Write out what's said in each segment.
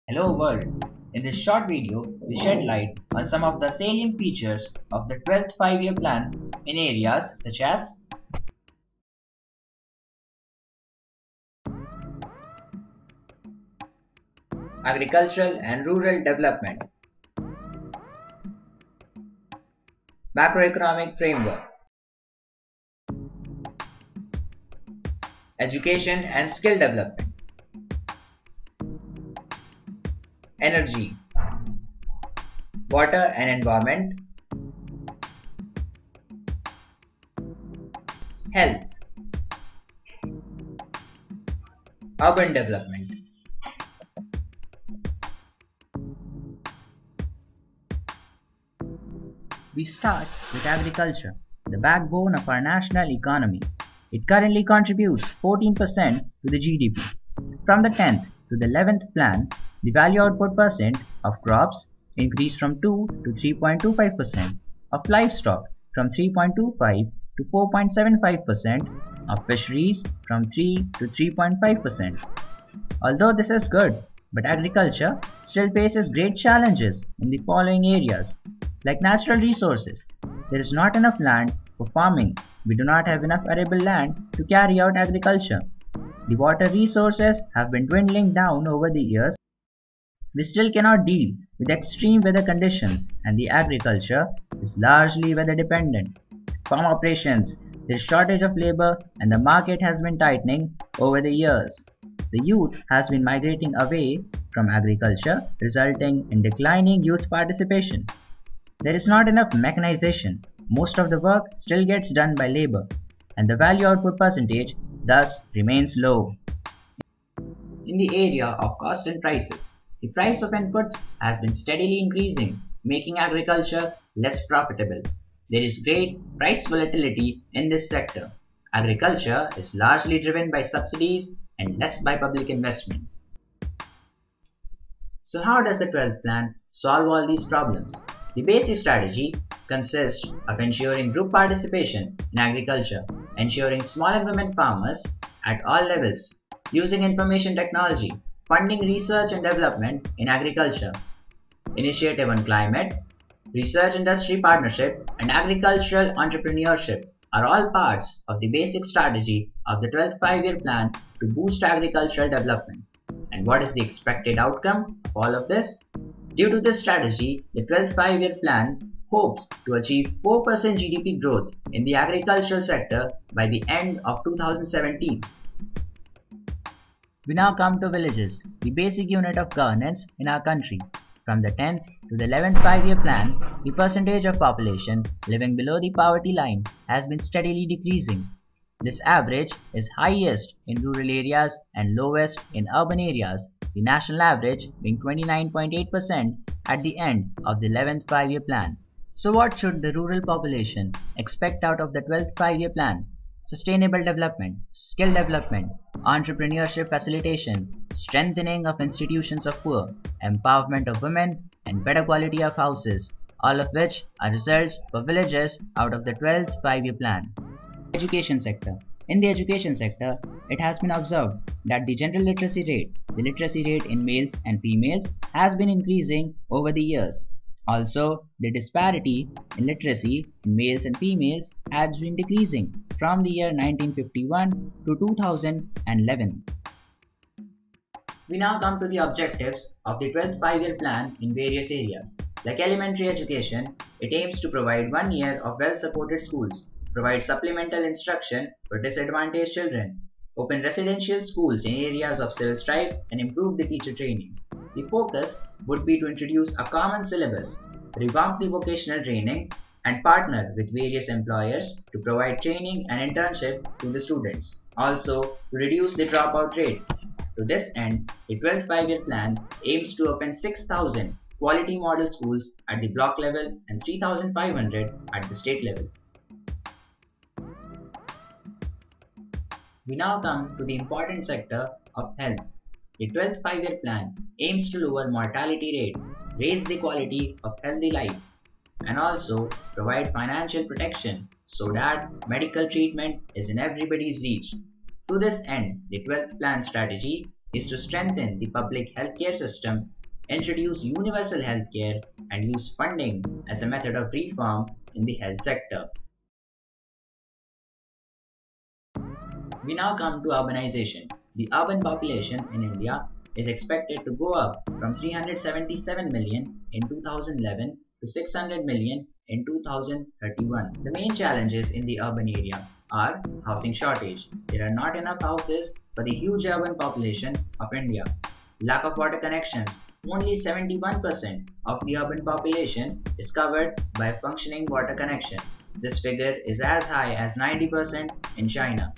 Hello world! In this short video, we shed light on some of the salient features of the 12th five-year plan in areas such as agricultural and rural development, macroeconomic framework, education and skill development, energy, water and environment, health, urban development. We start with agriculture, the backbone of our national economy. It currently contributes 14% to the GDP. From the 10th to the 11th plan, the value output percent of crops increased from 2 to 3.25%, of livestock from 3.25 to 4.75%, of fisheries from 3 to 3.5%. Although this is good, but agriculture still faces great challenges in the following areas. Like natural resources, there is not enough land for farming. We do not have enough arable land to carry out agriculture. The water resources have been dwindling down over the years. We still cannot deal with extreme weather conditions, and the agriculture is largely weather dependent. Farm operations, there is shortage of labor, and the market has been tightening over the years. The youth has been migrating away from agriculture, resulting in declining youth participation. There is not enough mechanization. Most of the work still gets done by labor, and the value output percentage thus remains low. In the area of cost and prices, the price of inputs has been steadily increasing, making agriculture less profitable. There is great price volatility in this sector. Agriculture is largely driven by subsidies and less by public investment. So how does the 12th plan solve all these problems? The basic strategy consists of ensuring group participation in agriculture, ensuring small and women farmers at all levels, using information technology, funding research and development in agriculture, initiative on climate, research industry partnership, and agricultural entrepreneurship are all parts of the basic strategy of the 12th five-year plan to boost agricultural development. And what is the expected outcome of all of this? Due to this strategy, the 12th five-year plan hopes to achieve 4% GDP growth in the agricultural sector by the end of 2017. We now come to villages, the basic unit of governance in our country. From the 10th to the 11th five-year plan, the percentage of population living below the poverty line has been steadily decreasing. This average is highest in rural areas and lowest in urban areas, the national average being 29.8% at the end of the 11th five-year plan. So what should the rural population expect out of the 12th five-year plan? Sustainable development, skill development, entrepreneurship facilitation, strengthening of institutions of poor, empowerment of women, and better quality of houses, all of which are results for villages out of the 12th five-year plan. Education sector. In the education sector, it has been observed that the general literacy rate, the literacy rate in males and females, has been increasing over the years. Also, the disparity in literacy in males and females has been decreasing from the year 1951 to 2011. We now come to the objectives of the 12th five-year plan in various areas. Like elementary education, it aims to provide 1 year of well-supported schools, provide supplemental instruction for disadvantaged children, open residential schools in areas of civil strife, and improve the teacher training. The focus would be to introduce a common syllabus, revamp the vocational training, and partner with various employers to provide training and internship to the students. Also, to reduce the dropout rate. To this end, the 12th five-year plan aims to open 6,000 quality model schools at the block level and 3,500 at the state level. We now come to the important sector of health. The 12th five-year plan aims to lower mortality rate, raise the quality of healthy life, and also provide financial protection so that medical treatment is in everybody's reach. To this end, the 12th plan strategy is to strengthen the public healthcare system introduce universal healthcare, and use funding as a method of reform in the health sector. We now come to urbanization. The urban population in India is expected to go up from 377 million in 2011 to 600 million in 2031. The main challenges in the urban area are housing shortage. There are not enough houses for the huge urban population of India. Lack of water connections. Only 71% of the urban population is covered by functioning water connection. This figure is as high as 90% in China.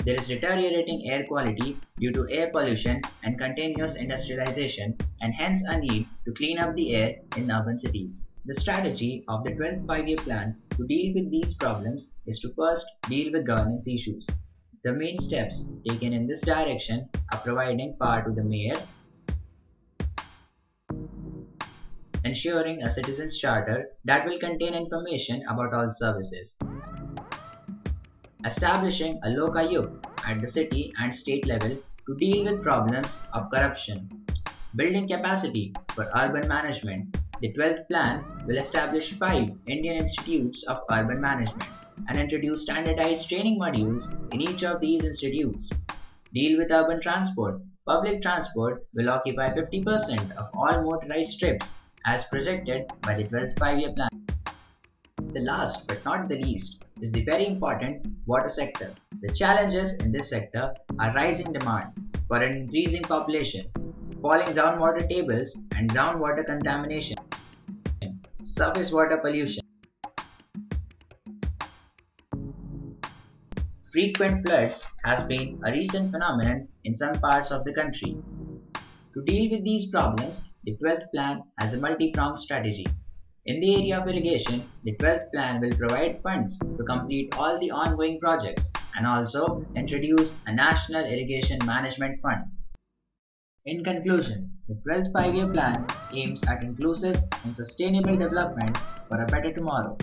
There is deteriorating air quality due to air pollution and continuous industrialization, and hence a need to clean up the air in urban cities. The strategy of the 12th Five-Year Plan to deal with these problems is to first deal with governance issues. The main steps taken in this direction are providing power to the mayor, ensuring a citizens' charter that will contain information about all services, establishing a Lokayukt at the city and state level to deal with problems of corruption, building capacity for urban management. The 12th plan will establish 5 Indian Institutes of Urban Management and introduce standardized training modules in each of these institutes. Deal with urban transport. Public transport will occupy 50% of all motorized trips as projected by the 12th Five-Year Plan. The last but not the least is the very important water sector. The challenges in this sector are rising demand for an increasing population, falling groundwater tables and groundwater contamination, surface water pollution, frequent floods has been a recent phenomenon in some parts of the country. To deal with these problems, the 12th plan has a multi-pronged strategy. In the area of irrigation, the 12th plan will provide funds to complete all the ongoing projects and also introduce a National Irrigation Management Fund. In conclusion, the 12th Five-Year Plan aims at inclusive and sustainable development for a better tomorrow.